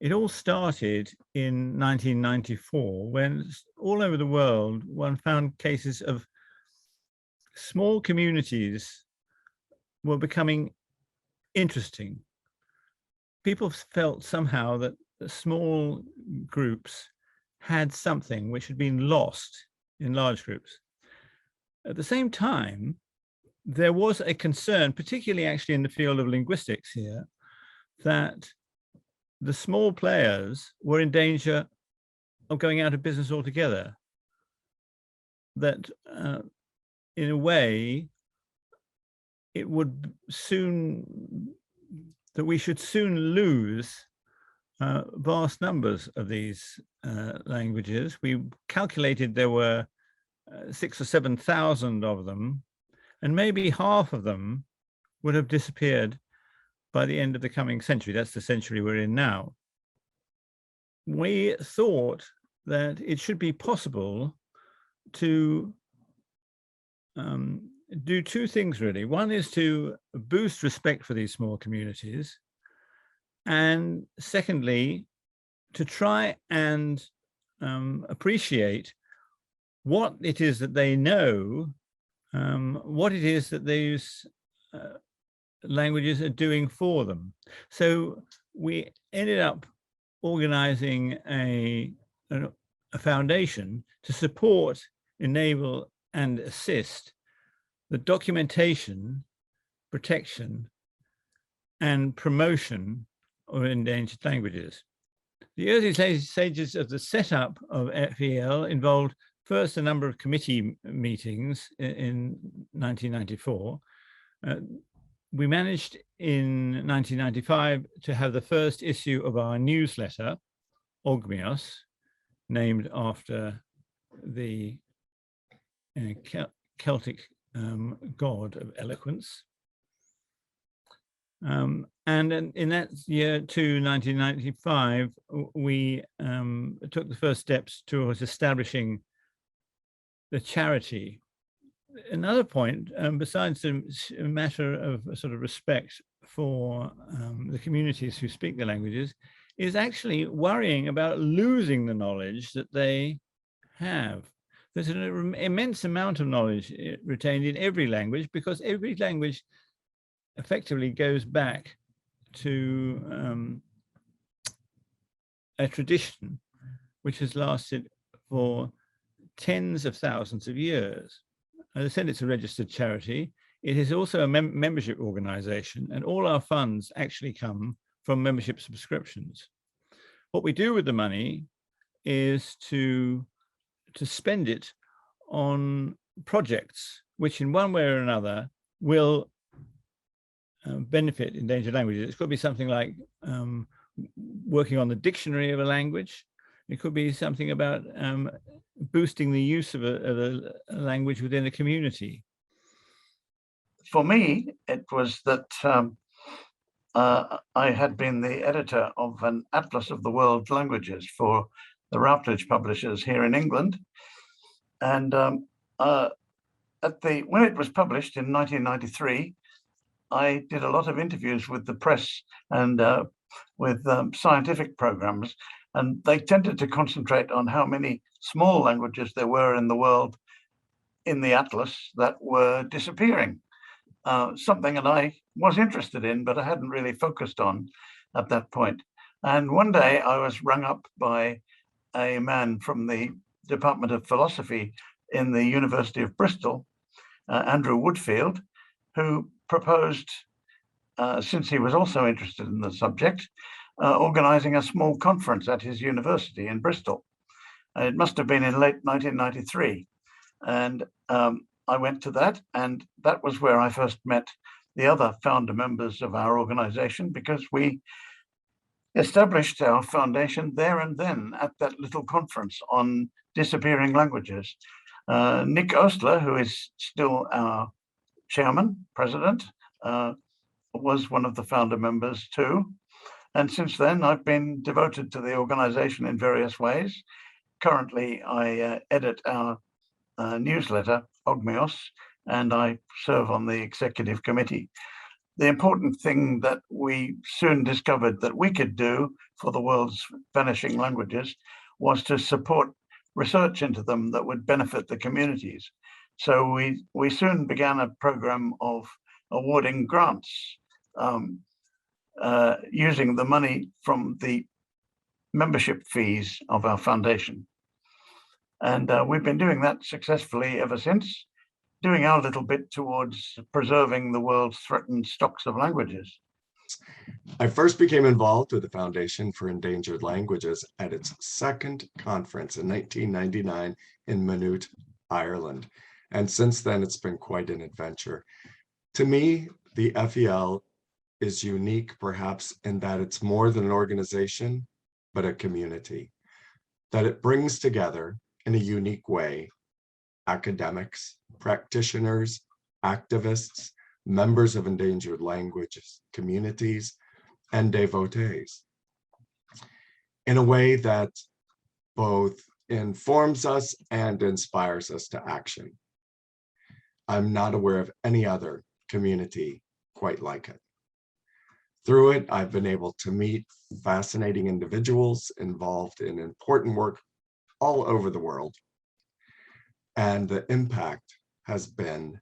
It all started in 1994 when all over the world one found cases of small communities were becoming interesting. People felt somehow that small groups had something which had been lost in large groups. At the same time, there was a concern, particularly actually in the field of linguistics here, that the small players were in danger of going out of business altogether. That in a way, it would soon, that we should soon lose vast numbers of these languages. We calculated there were 6,000 or 7,000 of them, and maybe half of them would have disappeared by the end of the coming century. That's the century we're in now. We thought that it should be possible to do two things, really. One is to boost respect for these small communities, and secondly, to try and appreciate what it is that they know, what it is that these languages are doing for them. So we ended up organizing a foundation to support, enable, and assist the documentation, protection, and promotion of endangered languages. The early stages of the setup of FEL involved first a number of committee meetings in 1994. We managed in 1995 to have the first issue of our newsletter, Ogmios, named after the Celtic god of eloquence. And in that year to 1995, we took the first steps towards establishing the charity. Another point, besides a matter of sort of respect for the communities who speak the languages, is actually worrying about losing the knowledge that they have. There's an immense amount of knowledge retained in every language, because every language effectively goes back to a tradition which has lasted for tens of thousands of years. As I said, it's a registered charity. It is also a membership organization, and all our funds actually come from membership subscriptions. What we do with the money is to spend it on projects which in one way or another will benefit endangered languages. It's got to be something like working on the dictionary of a language. It could be something about boosting the use of a language within a community. For me, it was that I had been the editor of an atlas of the world's languages for the Routledge publishers here in England. And when it was published in 1993, I did a lot of interviews with the press and with scientific programs, and they tended to concentrate on how many small languages there were in the world in the atlas that were disappearing. Something that I was interested in, but I hadn't really focused on at that point. And one day I was rung up by a man from the Department of Philosophy in the University of Bristol, Andrew Woodfield, who proposed, since he was also interested in the subject, organizing a small conference at his university in Bristol. It must have been in late 1993. And I went to that, and that was where I first met the other founder members of our organization, because we established our foundation there and then at that little conference on disappearing languages. Nick Ostler, who is still our chairman, president, was one of the founder members too. And since then, I've been devoted to the organization in various ways. Currently, I edit our newsletter, Ogmios, and I serve on the executive committee. the important thing that we soon discovered that we could do for the world's vanishing languages was to support research into them that would benefit the communities. So we soon began a program of awarding grants using the money from the membership fees of our foundation. And we've been doing that successfully ever since, doing our little bit towards preserving the world's threatened stocks of languages. I first became involved with the Foundation for Endangered Languages at its second conference in 1999 in Maynooth, Ireland. And since then, it's been quite an adventure. To me, the FEL is unique, perhaps, in that it's more than an organization, but a community, that it brings together in a unique way academics, practitioners, activists, members of endangered languages communities, and devotees in a way that both informs us and inspires us to action. I'm not aware of any other community quite like it. Through it, I've been able to meet fascinating individuals involved in important work all over the world, and the impact has been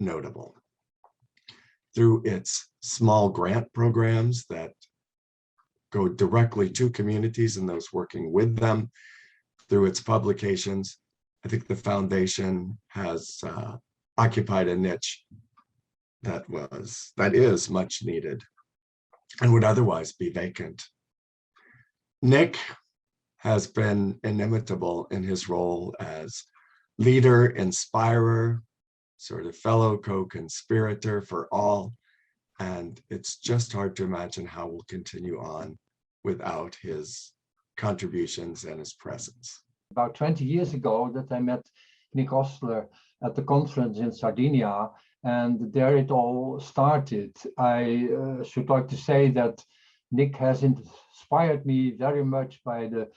notable. Through its small grant programs that go directly to communities and those working with them, through its publications, I think the foundation has occupied a niche that is much needed and would otherwise be vacant. Nick has been inimitable in his role as leader, inspirer, sort of fellow co-conspirator for all. And it's just hard to imagine how we'll continue on without his contributions and his presence. About 20 years ago that I met Nick Ostler at the conference in Sardinia, and there it all started. I should like to say that Nick has inspired me very much by the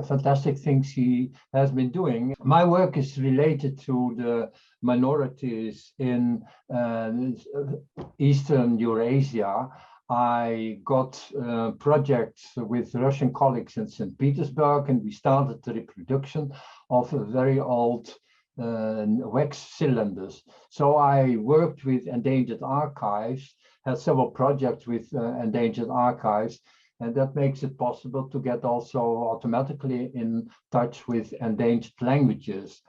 fantastic things he has been doing. My work is related to the minorities in Eastern Eurasia. I got projects with Russian colleagues in St. Petersburg, and we started the reproduction of very old wax cylinders. So I worked with Endangered Archives, had several projects with Endangered Archives, and that makes it possible to get also automatically in touch with endangered languages.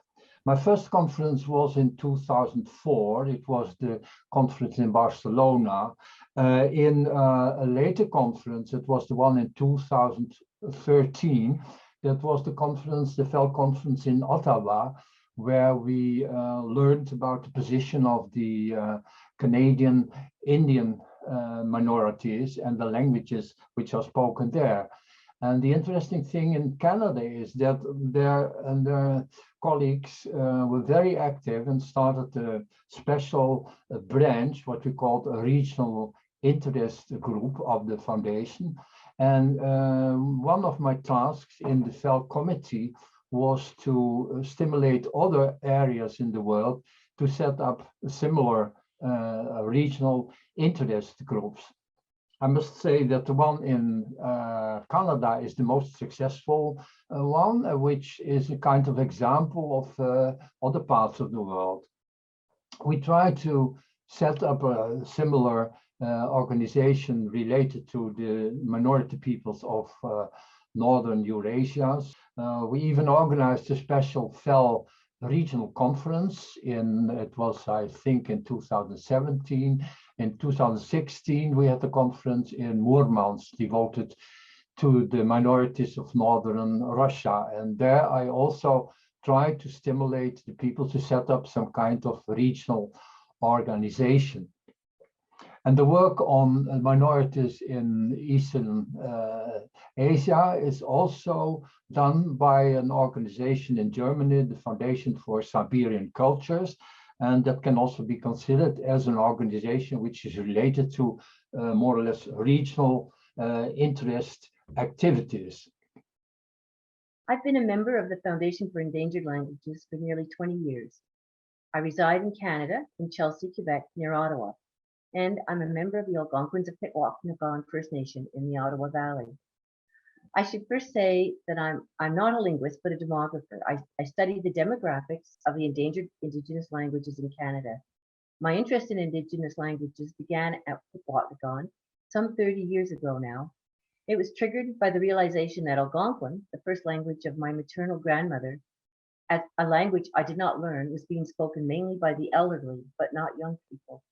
My first conference was in 2004. It was the conference in Barcelona. In a later conference, it was the one in 2013. That was the conference, the FEL conference in Ottawa, where we learned about the position of the Canadian Indian minorities and the languages which are spoken there. And the interesting thing in Canada is that their colleagues were very active and started a special branch, what we called a regional interest group of the foundation. And one of my tasks in the FEL committee was to stimulate other areas in the world to set up similar regional interest groups. I must say that the one in Canada is the most successful one, which is a kind of example of other parts of the world. We try to set up a similar organization related to the minority peoples of Northern Eurasia. We even organized a special FEL regional conference it was, I think, in 2017. In 2016, we had a conference in Murmansk devoted to the minorities of Northern Russia. And there I also tried to stimulate the people to set up some kind of regional organization. And the work on minorities in Eastern Asia is also done by an organization in Germany, the Foundation for Siberian Cultures. And that can also be considered as an organization which is related to more or less regional interest activities. I've been a member of the Foundation for Endangered Languages for nearly 20 years. I reside in Canada, in Chelsea, Quebec, near Ottawa. and I'm a member of the Algonquins of Pikwakanagan First Nation in the Ottawa Valley. I should first say that I'm not a linguist, but a demographer. I study the demographics of the endangered Indigenous languages in Canada. My interest in Indigenous languages began at Pikwakanagan some 30 years ago now. It was triggered by the realization that Algonquin, the first language of my maternal grandmother, a language I did not learn, was being spoken mainly by the elderly, but not young people.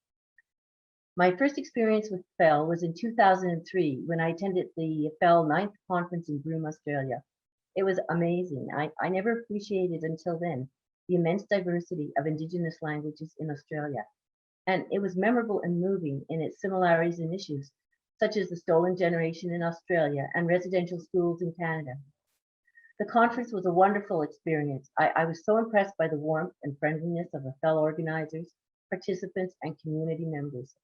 My first experience with FEL was in 2003 when I attended the FEL 9th conference in Broome, Australia. It was amazing. I never appreciated until then the immense diversity of Indigenous languages in Australia. And it was memorable and moving in its similarities and issues, such as the stolen generation in Australia and residential schools in Canada. The conference was a wonderful experience. I was so impressed by the warmth and friendliness of the FEL organizers, participants, and community members.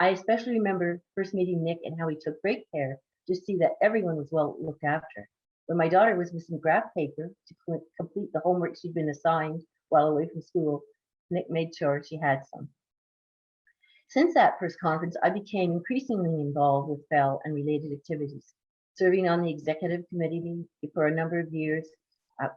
I especially remember first meeting Nick and how he took great care to see that everyone was well looked after. When my daughter was missing graph paper to complete the homework she'd been assigned while away from school, Nick made sure she had some. Since that first conference, I became increasingly involved with FEL and related activities, serving on the executive committee for a number of years,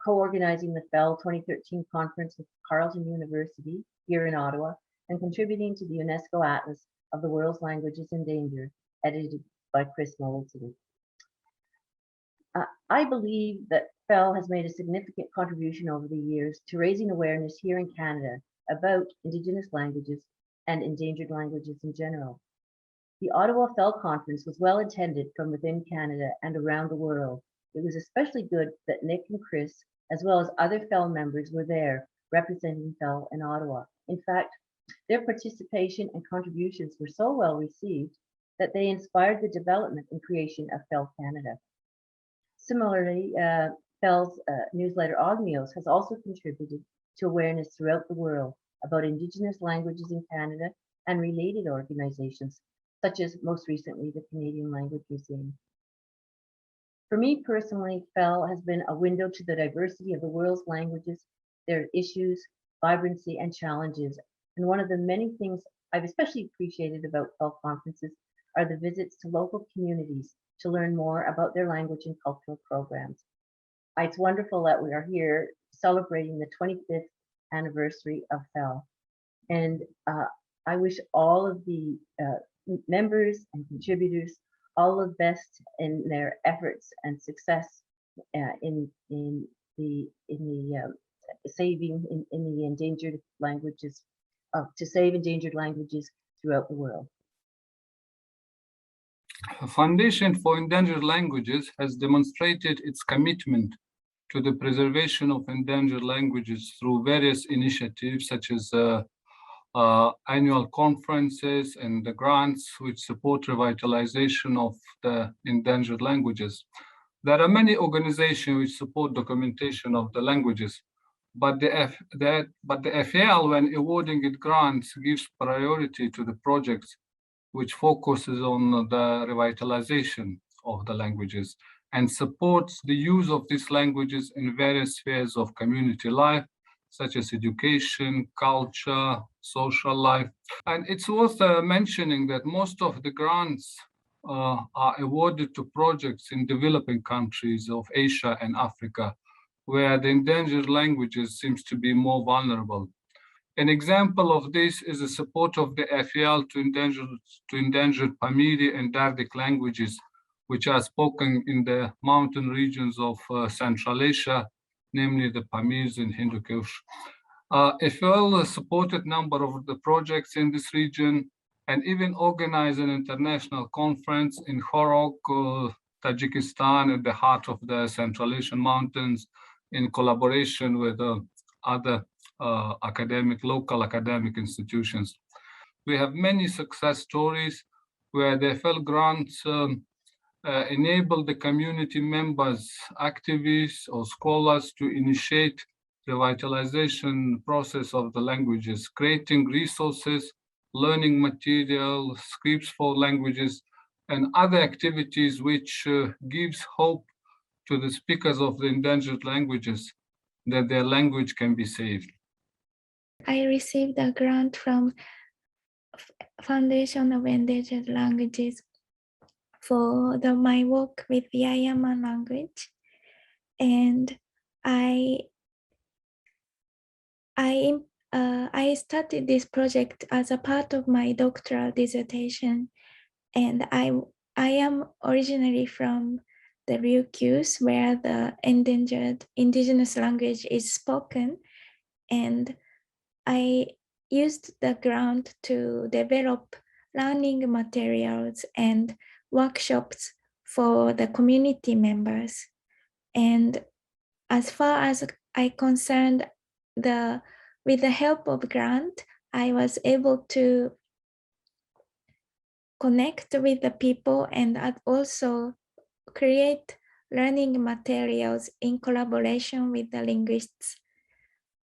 co-organizing the FEL 2013 conference with Carleton University here in Ottawa, and contributing to the UNESCO Atlas of the World's Languages Endangered, edited by Chris Moulton. I believe that FEL has made a significant contribution over the years to raising awareness here in Canada about Indigenous languages and endangered languages in general. The Ottawa FEL conference was well attended from within Canada and around the world. It was especially good that Nick and Chris, as well as other FEL members, were there representing FEL in Ottawa. In fact, their participation and contributions were so well received that they inspired the development and creation of FEL Canada. Similarly, FEL's newsletter Ogmios has also contributed to awareness throughout the world about Indigenous languages in Canada and related organizations, such as most recently the Canadian Language Museum. For me personally, FEL has been a window to the diversity of the world's languages, their issues, vibrancy, and challenges. And one of the many things I've especially appreciated about FEL conferences are the visits to local communities to learn more about their language and cultural programs. It's wonderful that we are here celebrating the 25th anniversary of FEL. And I wish all of the members and contributors all the best in their efforts and success in the saving in the endangered languages, to save endangered languages throughout the world. Foundation for Endangered Languages has demonstrated its commitment to the preservation of endangered languages through various initiatives such as annual conferences and the grants which support revitalization of the endangered languages. There are many organizations which support documentation of the languages, but the FEL, when awarding it grants, gives priority to the projects which focuses on the revitalization of the languages and supports the use of these languages in various spheres of community life, such as education, culture, social life. And it's worth mentioning that most of the grants are awarded to projects in developing countries of Asia and Africa, where the endangered languages seems to be more vulnerable. An example of this is the support of the FEL to endangered Pamiri and Dardic languages, which are spoken in the mountain regions of Central Asia, namely the Pamirs and Hindu Kush. FEL supported a number of the projects in this region and even organized an international conference in Khorog, Tajikistan, at the heart of the Central Asian mountains, in collaboration with other local academic institutions. We have many success stories where the FEL grants enable the community members, activists, or scholars to initiate the revitalization process of the languages, creating resources, learning material, scripts for languages, and other activities which gives hope to the speakers of the endangered languages that their language can be saved. I received a grant from Foundation of Endangered Languages for my work with the Ayama language, and I started this project as a part of my doctoral dissertation, and I am originally from the Ryukyus, where the endangered indigenous language is spoken, and I used the grant to develop learning materials and workshops for the community members. And as far as I concerned, with the help of grant, I was able to connect with the people and also create learning materials in collaboration with the linguists.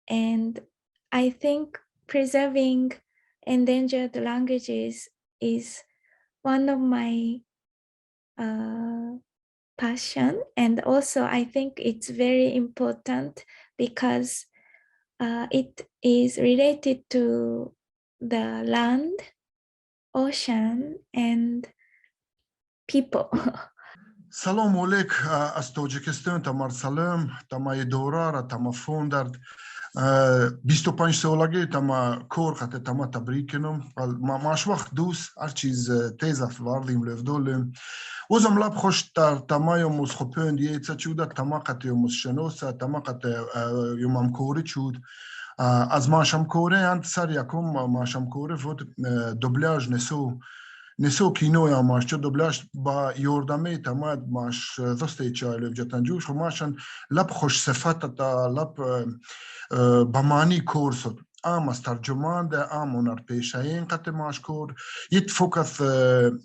And I think preserving endangered languages is one of my passion, and also I think it's very important because it is related to the land, ocean, and people. سلام علیک از تاجیکستان تا مرسلم تا ما دورار تا ما فوندرد 25 سالگی تا ما کار خطه تا ما تبریک کنم ماش وقت دوست هر چیز تیزه فواردیم لفدولیم وزم لب خوش تا ما یوموز خوپند یه چوده تا ما قط یوموز شنوسه تا ما قط یومم کوری چود از ماشم کوری انت سر یکم ماشم کوری فود دوبلاژ نسو کینو یا ماش چه دوبلاژ با یوردمی تماد ماش دسته چایل جتنجوش و ماشن لب خوش صفت تا لب بمانی کورسد ام از ترجمان ده ام اونر پیشین قط ماش کور یت فوکس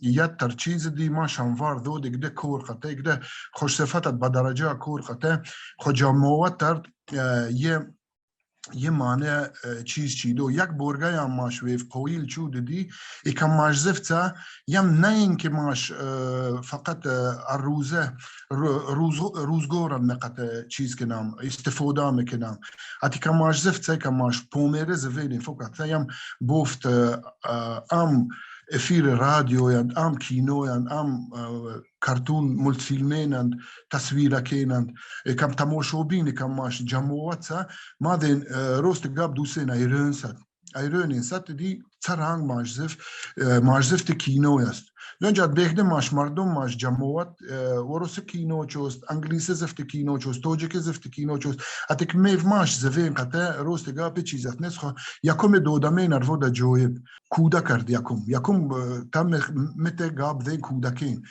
یت تر چیز دی ماشن وار دو دیگه کور قطه دیگه خوش صفت با درجه کور قطه خجاموت تر یه معنی چیز چیدو یک برگه یا ماش ویف قویل چود دی ایکم ماش زفته یم نه این که ماش فقط روزگارم نقط چیز کنم استفاده میکنم اتی که ماش زفته که ماش پومیره زویلین فقط یم بوفت ام افیر رادیو یند ام کینو یند ام کارتون ملت فیلمین یند تصویره کینند کم تماشا بینی کم ماش جمعوت سا ما دین روست گاب دوسین ایرون ست دی سرهنگ ماش زفت کینو است دونجا بگده ماش مردم ماش جمعوت وروس کینو چوست انگلیسی زفت کینو چوست توجیک زفت کینو چوست اتک میف ماش زفین قطع روست گاب چیزت نسخه یکم دودمه نرفو دا جویب کودا کرد یکم تم مت گاب دین کودکین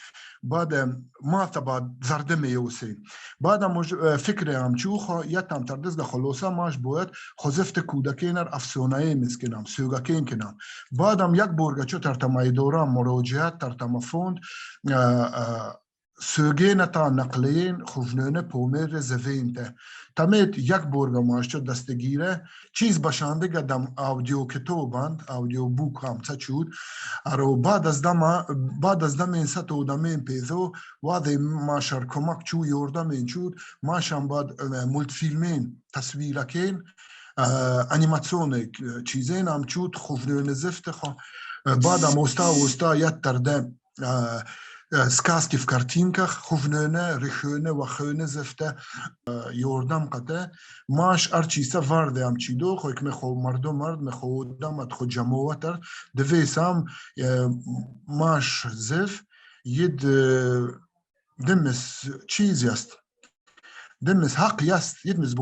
بعد ما تبع زرده میوسی بعد فکر هم چوخ یتم تردز خلاصه ماش باید خزفت کودکینر افسانه مسکنم سوگکین کنم بعدم یک برگه چو ترتمای دوران مراجعت ترتم فوند سوگین تا نقلین خوشنونه پومر زوین ته تمیت یک برگه ماش چو دستگیره چیز باشنده گدم آودیو کتوبند آودیو بوک هم چه چود ارو بعد از دم این ست ودمین پیزو واده ماشر کمک چو یوردمین چود ماشم بعد ملت فیلمین تصویرکین انیماسیون چیزین هم چود خوشنونه زفته خوا بعدم اوستا یت ترده сказки в картинках, хужнöne, рихöne, вахöne зефте, йордам قطع ماش ارچیسا ورده هم چیدو خوی که مخو مردم مرد مخو دامت خو جماوتر دویس هم ماش زف ید دمس چیزی است دمس حقی است یدمز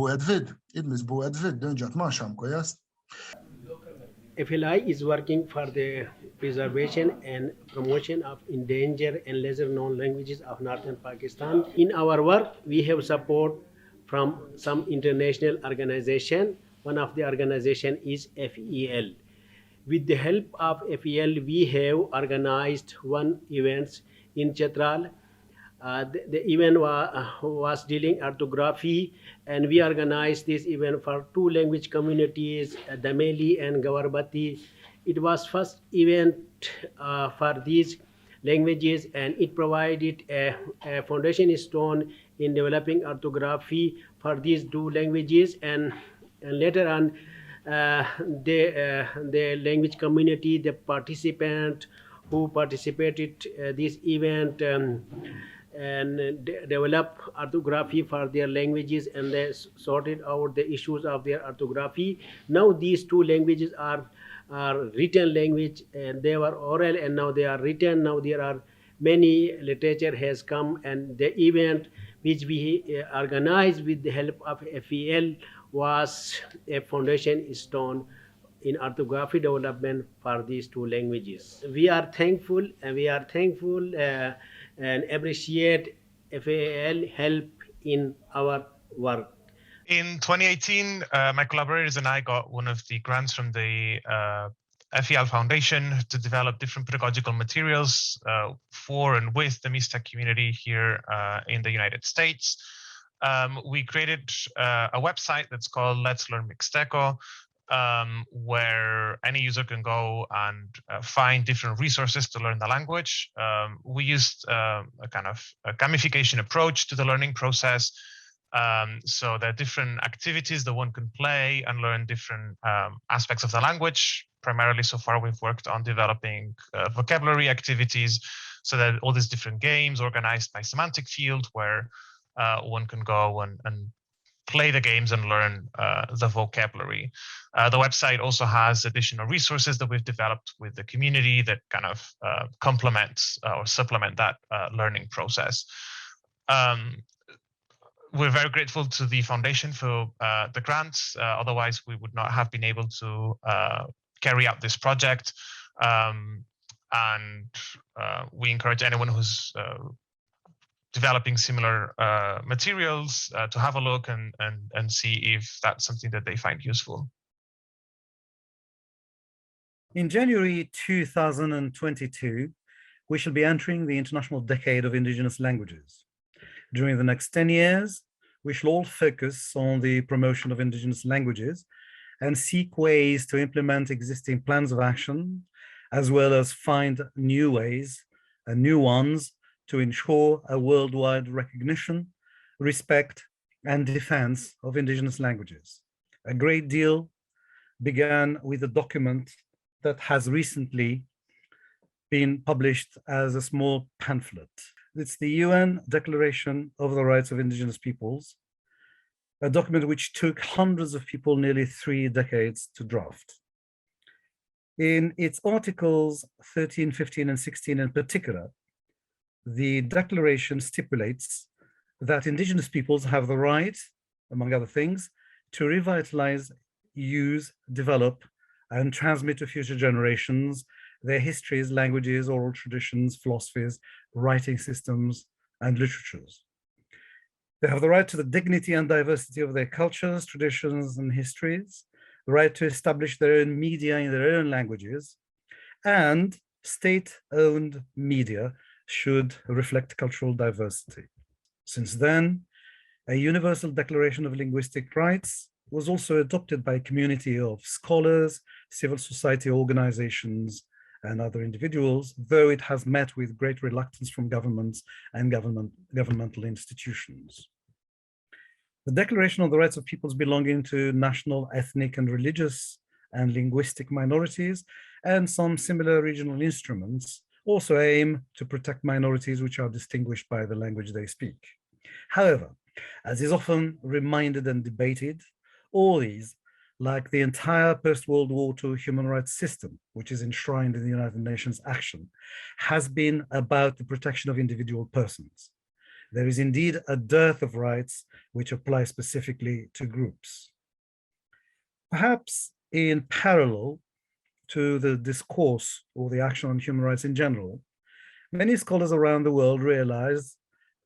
باید ود دنجات ماش هم کوی است FLI is working for the preservation and promotion of endangered and lesser known languages of northern Pakistan. In our work, we have support from some international organization. One of the organization is FEL. With the help of FEL, we have organized one event in Chetral. The event was dealing orthography, and we organized this event for two language communities, Dameli and Gawarbati. It was first event for these languages, and it provided a foundation stone in developing orthography for these two languages, and later on the language community, the participant who participated this event, and develop orthography for their languages, and they sorted out the issues of their orthography. Now these two languages are written language, and they were oral and now they are written. Now there are many literature has come, and the event which we organized with the help of FEL was a foundation stone in orthography development for these two languages. We are thankful and appreciate FAL help in our work. In 2018, my collaborators and I got one of the grants from the FEL Foundation to develop different pedagogical materials for and with the Mixtec community here in the United States. We created a website that's called Let's Learn Mixteco, where any user can go and find different resources to learn the language. We used a kind of a gamification approach to the learning process. So there are different activities that one can play and learn different aspects of the language. Primarily, so far, we've worked on developing vocabulary activities, so that all these different games organized by semantic field where one can go and play the games and learn the vocabulary. The website also has additional resources that we've developed with the community that kind of complements or supplement that learning process. We're very grateful to the foundation for the grants. Otherwise, we would not have been able to carry out this project. And we encourage anyone who's developing similar materials to have a look and see if that's something that they find useful. In January 2022, we shall be entering the International Decade of Indigenous Languages. During the next 10 years, we shall all focus on the promotion of Indigenous languages and seek ways to implement existing plans of action, as well as find new ways and new ones to ensure a worldwide recognition, respect, and defense of Indigenous languages. A great deal began with a document that has recently been published as a small pamphlet. It's the UN Declaration of the Rights of Indigenous Peoples, a document which took hundreds of people nearly 3 decades to draft. In its articles 13, 15, and 16 in particular, the declaration stipulates that Indigenous peoples have the right, among other things, to revitalize, use, develop, and transmit to future generations their histories, languages, oral traditions, philosophies, writing systems, and literatures. They have the right to the dignity and diversity of their cultures, traditions, and histories, the right to establish their own media in their own languages, and state-owned media should reflect cultural diversity. Since then, a Universal Declaration of Linguistic Rights was also adopted by a community of scholars, civil society organizations, and other individuals, though it has met with great reluctance from governments and governmental institutions. The Declaration on the Rights of Peoples belonging to national, ethnic, and religious and linguistic minorities, and some similar regional instruments, also aim to protect minorities which are distinguished by the language they speak. However, as is often reminded and debated, all these, like the entire post-World War II human rights system, which is enshrined in the United Nations action, has been about the protection of individual persons. There is indeed a dearth of rights which apply specifically to groups. Perhaps in parallel to the discourse or the action on human rights in general, many scholars around the world realize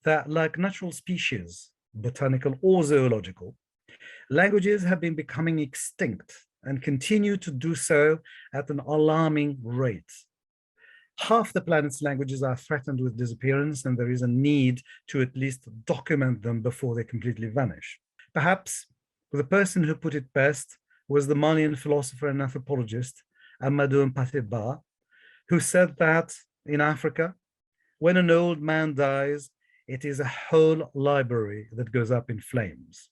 that, like natural species, botanical or zoological, languages have been becoming extinct and continue to do so at an alarming rate. Half the planet's languages are threatened with disappearance, and there is a need to at least document them before they completely vanish. Perhaps the person who put it best was the Malian philosopher and anthropologist Amadou Mpateba, who said that in Africa, when an old man dies, it is a whole library that goes up in flames.